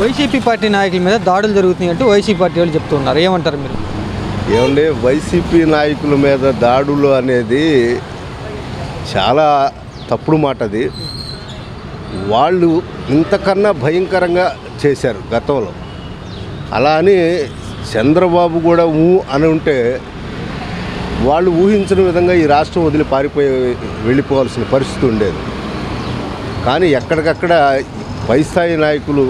YCP party నాయకుల మీద దాడులు జరుగుతున్నాయి అంటూ వైసీపీ పార్టీ వాళ్ళు చెప్తున్నారు. ఏమంటారు మీరు? ఏమండి, వైసీపీ నాయకుల మీద దాడులు అనేది చాలా తప్పుడు మాట. అది వాళ్ళు ఇంతకన్నా భయంకరంగా చేశారు గతంలో. అలా అని చంద్రబాబు కూడా అని ఉంటే వాళ్ళు ఊహించిన విధంగా ఈ రాష్ట్రం వదిలి వెళ్ళిపోవాల్సిన పరిస్థితి ఉండేది. కానీ ఎక్కడికక్కడ పై స్థాయి నాయకులు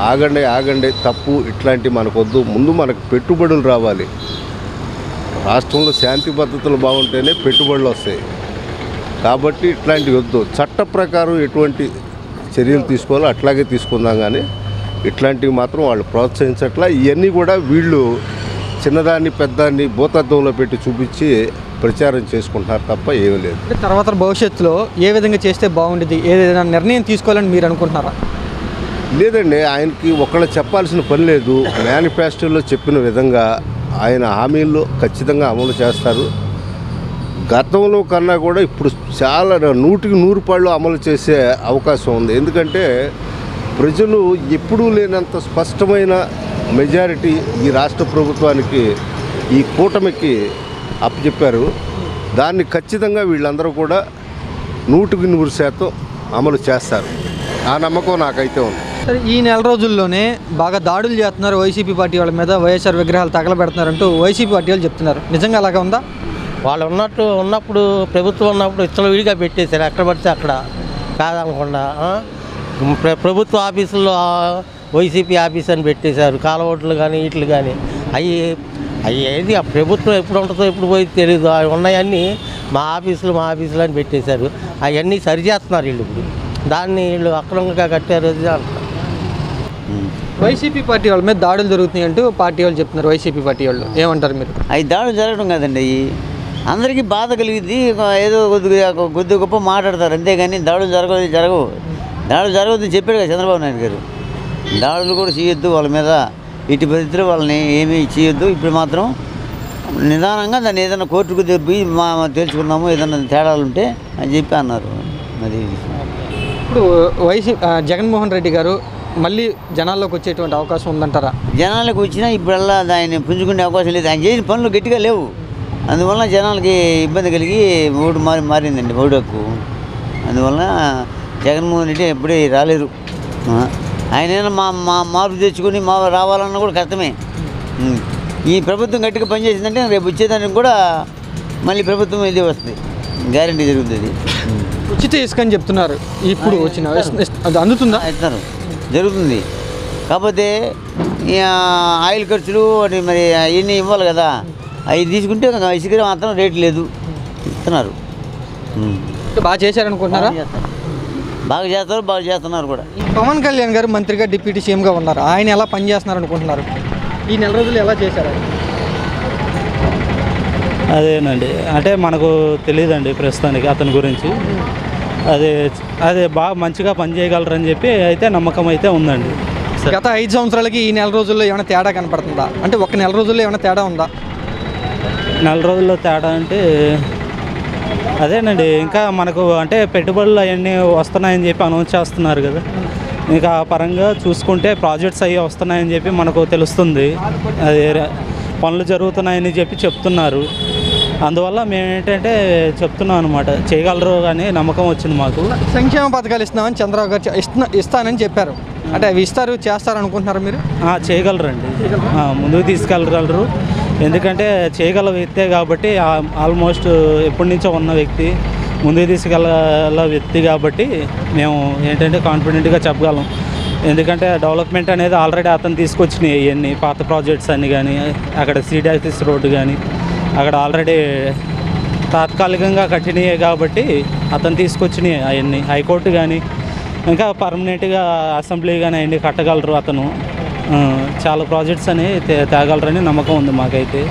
ఆగండి తప్పు, ఇట్లాంటివి మనకొద్దు, ముందు మనకు పెట్టుబడులు రావాలి. రాష్ట్రంలో శాంతి భద్రతలు బాగుంటేనే పెట్టుబడులు వస్తాయి. కాబట్టి ఇట్లాంటివి వద్దు. చట్ట ప్రకారం ఎటువంటి చర్యలు తీసుకోవాలో అట్లాగే తీసుకుందాం. కానీ ఇట్లాంటివి మాత్రం వాళ్ళు ప్రోత్సహించట్లా. ఇవన్నీ కూడా వీళ్ళు చిన్నదాన్ని పెద్దాన్ని భూతత్వంలో పెట్టి చూపించి ప్రచారం చేసుకుంటున్నారు తప్ప ఏమీ లేదు. తర్వాత భవిష్యత్తులో ఏ విధంగా చేస్తే బాగుండేది, ఏదైనా నిర్ణయం తీసుకోవాలని మీరు అనుకుంటున్నారా? లేదండి, ఆయనకి ఒకళ్ళు చెప్పాల్సిన పని లేదు. మేనిఫెస్టోలో చెప్పిన విధంగా ఆయన హామీల్లో ఖచ్చితంగా అమలు చేస్తారు. గతంలో కన్నా కూడా ఇప్పుడు చాలా 100% అమలు చేసే అవకాశం ఉంది. ఎందుకంటే ప్రజలు ఎప్పుడూ లేనంత స్పష్టమైన మెజారిటీ ఈ రాష్ట్ర ప్రభుత్వానికి, ఈ కూటమికి అప్పచెప్పారు. దాన్ని ఖచ్చితంగా వీళ్ళందరూ కూడా 100% అమలు చేస్తారు. ఆ నమ్మకం నాకైతే ఉంది. సరే, ఈ నెల రోజుల్లోనే బాగా దాడులు చేస్తున్నారు వైసీపీ పార్టీ వాళ్ళ మీద, వైఎస్ఆర్ విగ్రహాలు తగలబెడుతున్నారంటూ వైసీపీ పార్టీ వాళ్ళు చెప్తున్నారు. నిజంగా అలాగే ఉందా? వాళ్ళు ఉన్నప్పుడు ప్రభుత్వం ఉన్నప్పుడు ఇచ్చలు విడిగా పెట్టేశారు, ఎక్కడ పడితే అక్కడ కాదనకుండా. ప్రభుత్వ ఆఫీసుల్లో వైసీపీ ఆఫీస్ అని పెట్టేశారు, కాలవోట్లు కానీ వీటిలు కానీ. అవి ఏది ఆ ప్రభుత్వం ఎప్పుడు ఉంటుందో ఎప్పుడు పోయి తెలియదు. అవి ఉన్నాయన్నీ మా ఆఫీసులు అని పెట్టేశారు. అవన్నీ సరిచేస్తున్నారు వీళ్ళు. ఇప్పుడు దాన్ని వీళ్ళు అక్రమంగా కట్టారు అంటారు. వైసీపీ పార్టీ వాళ్ళ మీద దాడులు జరుగుతున్నాయి అంటూ పార్టీ వాళ్ళు చెప్తున్నారు. వైసీపీ పార్టీ వాళ్ళు ఏమంటారు మీరు? అవి దాడులు జరగడం కాదండి, అవి అందరికీ బాధ కలిగింది. ఏదో కొద్ది గొప్ప మాట్లాడతారు అంతేగాని దాడులు జరగవు. దాడులు జరగవద్దని చెప్పాడు కదా చంద్రబాబు నాయుడు గారు. దాడులు కూడా చేయొద్దు, వాళ్ళ మీద ఇటు పరిస్థితులు వాళ్ళని ఏమీ చేయొద్దు. ఇప్పుడు మాత్రం నిదానంగా దాన్ని ఏదైనా కోర్టుకు తెప్పి తేల్చుకుందాము, ఏదైనా తేడాలు ఉంటే అని చెప్పి అన్నారు. మరి ఇప్పుడు జగన్మోహన్ రెడ్డి గారు మళ్ళీ జనాల్లోకి వచ్చేటువంటి అవకాశం ఉందంటారా? జనాలకు వచ్చినా ఇప్పుడల్లా ఆయన పుంజుకునే అవకాశం లేదు. ఆయన చేసిన పనులు గట్టిగా లేవు. అందువలన జనాలకి ఇబ్బంది కలిగి ఓటు మారిందండి, ఓటు హక్కు. అందువలన జగన్మోహన్ రెడ్డి ఎప్పుడే రాలేరు. ఆయన మార్పు తెచ్చుకొని రావాలన్నా కూడా కష్టమే. ఈ ప్రభుత్వం గట్టిగా పనిచేసిందంటే రేపు వచ్చేదానికి కూడా మళ్ళీ ప్రభుత్వం ఇది వస్తుంది, గ్యారెంటీ జరుగుతుంది. ఉచిత ఇసుక అని చెప్తున్నారు. ఇప్పుడు వచ్చిన అది అందుతుందా? ఇస్తున్నారు, జరుగుతుంది. కాకపోతే ఆయిల్ ఖర్చులు మరి అవన్నీ ఇవ్వాలి కదా, అవి తీసుకుంటే ఇసుక మాత్రం రేటు లేదు, ఇస్తున్నారు. బాగా చేశారనుకుంటున్నారా? బాగా చేస్తున్నారు కూడా. పవన్ కళ్యాణ్ గారు మంత్రిగా డిప్యూటీ సీఎంగా ఉన్నారు. ఆయన ఎలా పనిచేస్తున్నారు అనుకుంటున్నారు? ఈ నెల రోజులు ఎలా చేశారు? అదేనండి, అంటే మనకు తెలియదండి ప్రస్తుతానికి అతని గురించి. అదే బాగా మంచిగా పనిచేయగలరని చెప్పి అయితే నమ్మకం అయితే ఉందండి. గత 5 సంవత్సరాలకి ఈ నెల రోజుల్లో ఏమైనా తేడా కనపడుతుందా? అంటే ఒక నెల రోజుల్లో ఏమైనా తేడా ఉందా? నెల రోజుల్లో తేడా అంటే అదేనండి, ఇంకా మనకు అంటే పెట్టుబడులు అవన్నీ వస్తున్నాయని చెప్పి అనౌన్స్ చేస్తున్నారు కదా. ఇంకా ఆ పరంగా చూసుకుంటే ప్రాజెక్ట్స్ అవి వస్తున్నాయని చెప్పి మనకు తెలుస్తుంది. అది పనులు జరుగుతున్నాయని చెప్పి చెప్తున్నారు. అందువల్ల మేము ఏంటంటే చెప్తున్నాం అనమాట, చేయగలరు అని నమ్మకం వచ్చింది మాకు. సంక్షేమ పథకాలు ఇస్తున్నామని చంద్రబాబు గారు ఇస్తానని చెప్పారు. అంటే అవి చేస్తారు అనుకుంటున్నారు మీరు? చేయగలరండి, ముందుకు తీసుకెళ్ళగలరు. ఎందుకంటే చేయగల వ్యక్తే కాబట్టి, ఆల్మోస్ట్ ఎప్పటి నుంచో ఉన్న వ్యక్తి, ముందుకు తీసుకెళ్ళగల వ్యక్తి కాబట్టి మేము ఏంటంటే కాన్ఫిడెంట్గా చెప్పగలం. ఎందుకంటే డెవలప్మెంట్ అనేది ఆల్రెడీ అతను తీసుకొచ్చినాయి. ఇవన్నీ పాత ప్రాజెక్ట్స్ అన్నీ కానీ, అక్కడ సిడాసిస్ రోడ్డు కానీ అక్కడ ఆల్రెడీ తాత్కాలికంగా కట్టినాయి కాబట్టి అతను తీసుకొచ్చినాయి అవన్నీ. హైకోర్టు కానీ ఇంకా పర్మనెంట్గా అసెంబ్లీ కానీ అవన్నీ కట్టగలరు. అతను చాలా ప్రాజెక్ట్స్ అని తేగలరని నమ్మకం ఉంది మాకైతే.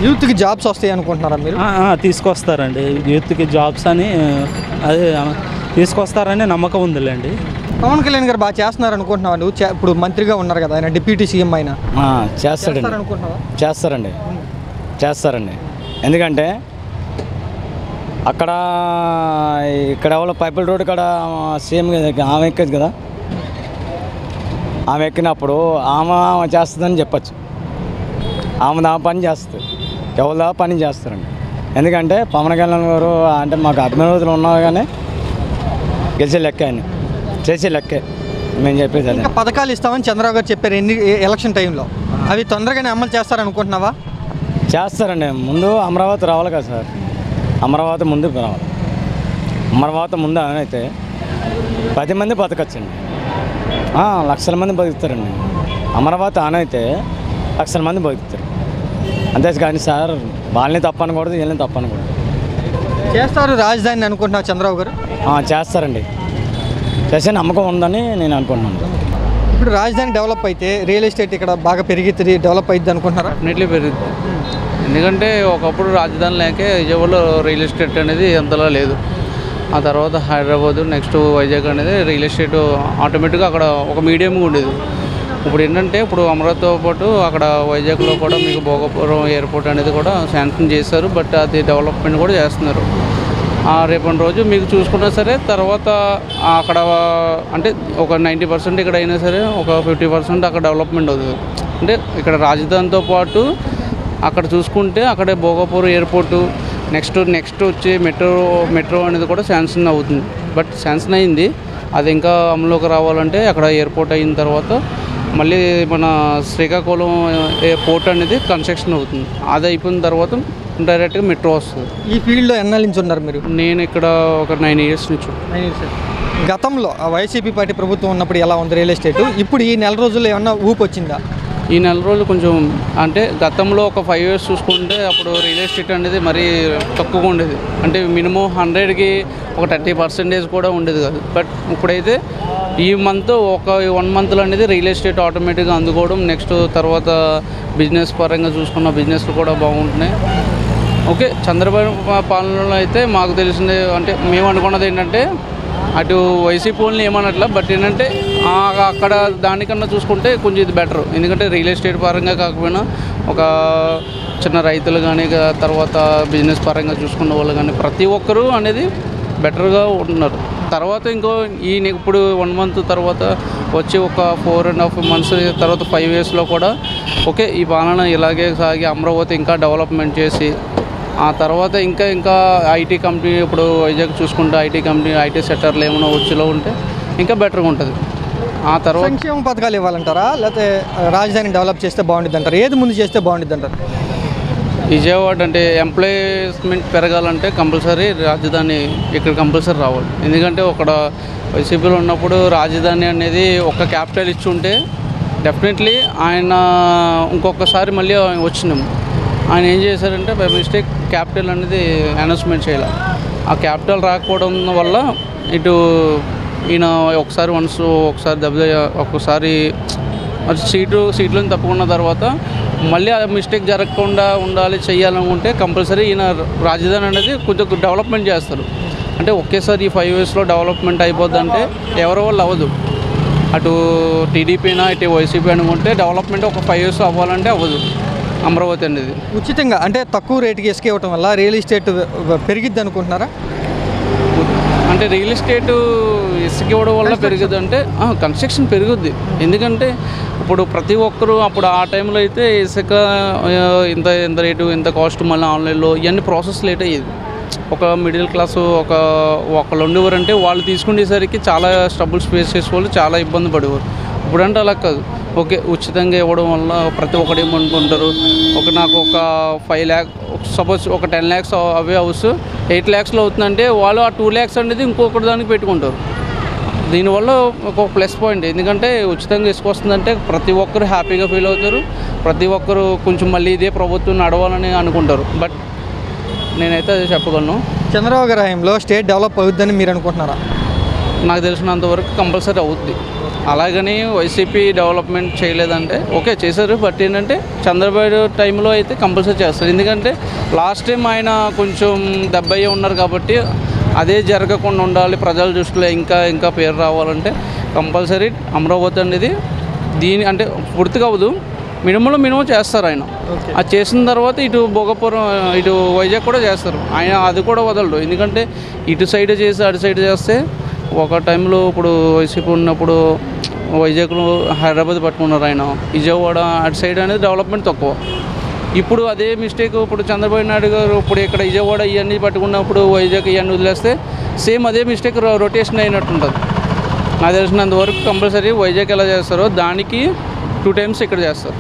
యూత్కి జాబ్స్ వస్తాయి అనుకుంటున్నారా మీరు? తీసుకొస్తారండి, యూత్కి జాబ్స్ అని అదే తీసుకొస్తారని నమ్మకం ఉందిలేండి. పవన్ కళ్యాణ్ గారు బాగా చేస్తున్నారు అనుకుంటున్నావా నువ్వు? ఇప్పుడు మంత్రిగా ఉన్నారు కదా ఆయన, డిప్యూటీ సీఎం అయినా చేస్తారండి. ఎందుకంటే ఇక్కడ ఎవరో పైపుల్ రోడ్డు కాడ సీఎం ఆమె ఎక్కదు కదా, ఆమె ఎక్కినప్పుడు ఆమె చేస్తుందని చెప్పచ్చు. ఆమె దా పని చేస్తుంది, ఎవరిదా పని చేస్తారండి. ఎందుకంటే పవన్ కళ్యాణ్ గారు అంటే మాకు అభిమానులు ఉన్నారు కానీ గెలిచే లెక్క అని చేసే లెక్కే మేము చెప్పేది అదే. ఇంకా పథకాలు ఇస్తామని చంద్రబాబు గారు చెప్పారు ఎలక్షన్ టైంలో, అవి తొందరగానే అమలు చేస్తారనుకుంటున్నావా? చేస్తారండి. ముందు అమరావతి రావాలి కదా సార్, అమరావతి ముందు రావాలి. అమరావతి ముందు అయితే 10 మంది బతకచ్చండి, లక్షల మంది బతుకుతారండి. అమరావతి అయితే లక్షల మంది బతుకుతారు. అంతే కానీ సార్ వాళ్ళని తప్పనకూడదు, వీళ్ళని తప్పనకూడదు. చేస్తారు రాజధాని అనుకుంటున్నావు చంద్రబాబు గారు? చేస్తారండి, చేసే నమ్మకం ఉందని నేను అనుకుంటున్నాను. ఇప్పుడు రాజధాని డెవలప్ అయితే రియల్ ఎస్టేట్ ఇక్కడ బాగా పెరిగి డెవలప్ అయింది అనుకుంటున్నారా? డెఫినెట్లీ పెరుగుతుంది. ఎందుకంటే ఒకప్పుడు రాజధాని లేకే విజయవాడలో రియల్ ఎస్టేట్ అనేది అంతలా లేదు. ఆ తర్వాత హైదరాబాదు, నెక్స్ట్ వైజాగ్ అనేది రియల్ ఎస్టేట్ ఆటోమేటిక్గా అక్కడ ఒక మీడియంగా ఉండేది. ఇప్పుడు ఏంటంటే ఇప్పుడు అమరావతితో పాటు అక్కడ వైజాగ్లో కూడా మీకు భోగపురం ఎయిర్పోర్ట్ అనేది కూడా శాంక్షన్ చేశారు. బట్ అది డెవలప్మెంట్ కూడా చేస్తున్నారు. రేపటి రోజు మీకు చూసుకున్నా సరే తర్వాత అక్కడ అంటే ఒక 90% ఇక్కడ అయినా సరే ఒక 50% అక్కడ డెవలప్మెంట్ అవుతుంది. అంటే ఇక్కడ రాజధానితో పాటు అక్కడ చూసుకుంటే అక్కడే భోగపురం ఎయిర్పోర్టు, నెక్స్ట్ వచ్చి మెట్రో అనేది కూడా శాంక్షన్ అవుతుంది. బట్ శాంక్షన్ అయింది, అది ఇంకా అమలులోకి రావాలంటే అక్కడ ఎయిర్పోర్ట్ అయిన తర్వాత మళ్ళీ మన శ్రీకాకుళం పోర్ట్ అనేది కన్స్ట్రక్షన్ అవుతుంది. అది అయిపోయిన తర్వాత డైరెక్ట్గా మెట్రో వస్తుంది. ఈ ఫీల్డ్లో ఎన్నాళ్ళ నుంచి ఉన్నారు మీరు? నేను ఇక్కడ ఒక 9 years నుంచి. గతంలో వైసీపీ పార్టీ ప్రభుత్వం ఉన్నప్పుడు ఎలా ఉంది రియల్ ఎస్టేట్? ఇప్పుడు ఈ నెల రోజుల్లో ఏమన్నా ఊపు వచ్చిందా? ఈ నెల రోజులు కొంచెం అంటే గతంలో ఒక 5 years చూసుకుంటే అప్పుడు రియల్ ఎస్టేట్ అనేది మరీ తక్కువగా ఉండేది. అంటే మినిమం 100కి ఒక 30% కూడా ఉండేది కాదు. బట్ ఇప్పుడైతే ఈ మంత్ ఒక 1 monthలో అనేది రియల్ ఎస్టేట్ ఆటోమేటిక్గా అందుకోవడం, నెక్స్ట్ తర్వాత బిజినెస్ పరంగా చూసుకున్న బిజినెస్లు కూడా బాగుంటున్నాయి. ఓకే, చంద్రబాబు పాలనలో అయితే మాకు తెలిసింది అంటే మేము అనుకున్నది ఏంటంటే అటు వైసీపీ వాళ్ళని ఏమన్నట్లా, బట్ ఏంటంటే అక్కడ దానికన్నా చూసుకుంటే కొంచెం ఇది బెటర్. ఎందుకంటే రియల్ ఎస్టేట్ పరంగా కాకపోయినా ఒక చిన్న రైతులు కానీ తర్వాత బిజినెస్ పరంగా చూసుకున్న వాళ్ళు కానీ ప్రతి ఒక్కరూ అనేది బెటర్గా ఉంటున్నారు. తర్వాత ఇప్పుడు 1 month తర్వాత వచ్చి ఒక 4.5 months తర్వాత 5 yearsలో కూడా ఓకే ఈ పాలన ఇలాగే సాగి అమరావతి ఇంకా డెవలప్మెంట్ చేసి ఆ తర్వాత ఇంకా ఐటీ కంపెనీ ఇప్పుడు వైజాగ్ చూసుకుంటే ఐటీ సెక్టర్లు ఏమైనా వచ్చేలో ఉంటే ఇంకా బెటర్గా ఉంటుంది. ఆ తర్వాత సంక్షేమ పథకాలు ఇవ్వాలంటారా, లేకపోతే రాజధాని డెవలప్ చేస్తే బాగుంటుంది అంటారు? ఏది ముందు చేస్తే బాగుంటుంది అంటారు? విజయవాడ అంటే ఎంప్లాయ్మెంట్ పెరగాలంటే కంపల్సరీ రాజధాని ఇక్కడ కంపల్సరీ రావాలి. ఎందుకంటే అక్కడ వైసీపీలో ఉన్నప్పుడు రాజధాని అనేది ఒక క్యాపిటల్ ఇచ్చి ఉంటే డెఫినెట్లీ ఆయన ఇంకొకసారి మళ్ళీ వచ్చినాము. ఆయన ఏం చేశారంటే బై మిస్టేక్ క్యాపిటల్ అనేది అనౌన్స్మెంట్ చేయాలి. ఆ క్యాపిటల్ రాకపోవడం వల్ల ఇటు ఈయన ఒక్కసారి సీట్లను తప్పుకున్న తర్వాత మళ్ళీ ఆ మిస్టేక్ జరగకుండా చేయాలనుకుంటే కంపల్సరీ ఈయన రాజధాని అనేది కొంచెం డెవలప్మెంట్ చేస్తారు. అంటే ఒకేసారి ఈ 5 yearsలో డెవలప్మెంట్ అయిపోద్దంటే ఎవరో వాళ్ళు అవ్వదు. అటు టీడీపీనా ఇటు వైసీపీ అనుకుంటే డెవలప్మెంట్ ఒక 5 years అవ్వాలంటే అవ్వదు. అమరావతి అనేది ఉచితంగా అంటే తక్కువ రేటుకి ఇసుక ఇవ్వటం వల్ల రియల్ ఎస్టేట్ పెరిగిద్ది అనుకుంటున్నారా? అంటే రియల్ ఎస్టేట్ ఇసుక ఇవ్వడం వల్ల పెరుగుద్ది అంటే కన్స్ట్రక్షన్ పెరుగుద్ది. ఎందుకంటే ఇప్పుడు ప్రతి ఒక్కరూ అప్పుడు ఆ టైంలో అయితే ఇసుక ఇంత రేటు ఇంత కాస్ట్, మళ్ళీ ఆన్లైన్లో ఇవన్నీ ప్రాసెస్ లేట్ అయ్యేది. ఒక మిడిల్ క్లాసు ఒకళ్ళు ఉండేవారంటే వాళ్ళు తీసుకునేసరికి చాలా స్ట్రగుల్స్ ఫేస్ చేసేవాళ్ళు, చాలా ఇబ్బంది పడేవారు. ఇప్పుడంటే అలా కాదు, ఓకే ఉచితంగా ఇవ్వడం వల్ల ప్రతి ఒక్కటి ఏమనుకుంటారు, నాకు ఒక 5 lakhs సపోజ్ ఒక 10 lakhs అవే హౌస్ 8 lakhsలో అవుతుందంటే వాళ్ళు ఆ 2 lakhs అనేది ఇంకొకటి దానికి పెట్టుకుంటారు. దీనివల్ల ఒక ప్లస్ పాయింట్. ఎందుకంటే ఉచితంగా ఇసుకొస్తుందంటే ప్రతి ఒక్కరు హ్యాపీగా ఫీల్ అవుతారు, ప్రతి ఒక్కరు కొంచెం మళ్ళీ ఇదే ప్రభుత్వం నడవాలని అనుకుంటారు. బట్ నేనైతే అది చెప్పగలను. చంద్రబాబు గారి హయాంలో స్టేట్ డెవలప్ అవుద్దని మీరు అనుకుంటున్నారా? నాకు తెలిసినంతవరకు కంపల్సరీ అవుద్ది. అలాగని వైసీపీ డెవలప్మెంట్ చేయలేదంటే ఓకే చేశారు, బట్ ఏంటంటే చంద్రబాబు టైంలో అయితే కంపల్సరీ చేస్తారు. ఎందుకంటే లాస్ట్ టైం ఆయన కొంచెం దెబ్బయ్యే ఉన్నారు కాబట్టి అదే జరగకుండా ఉండాలి, ప్రజల దృష్టిలో ఇంకా పేరు రావాలంటే కంపల్సరీ అమరావతి అనేది అంటే పూర్తిగా అవ్వదు, మినిమం చేస్తారు ఆయన. అది చేసిన తర్వాత ఇటు భోగపురం ఇటు వైజాగ్ కూడా చేస్తారు ఆయన, అది కూడా వదలడు. ఎందుకంటే ఇటు సైడ్ చేసి అటు సైడ్ చేస్తే ఒక టైంలో ఇప్పుడు వైసీపీ ఉన్నప్పుడు వైజాగ్లో హైదరాబాద్ పట్టుకున్నారు ఆయన. విజయవాడ అటు సైడ్ అనేది డెవలప్మెంట్ తక్కువ. ఇప్పుడు అదే మిస్టేక్ ఇప్పుడు చంద్రబాబు నాయుడు గారు ఇప్పుడు ఇక్కడ విజయవాడ ఇవన్నీ పట్టుకున్నప్పుడు వైజాగ్ ఇవన్నీ వదిలేస్తే సేమ్ అదే మిస్టేక్ రొటేషన్ అయినట్టు ఉంటుంది. నాకు తెలిసినంత వరకు కంపల్సరీ వైజాగ్ ఎలా చేస్తారో దానికి 2 times ఇక్కడ చేస్తారు.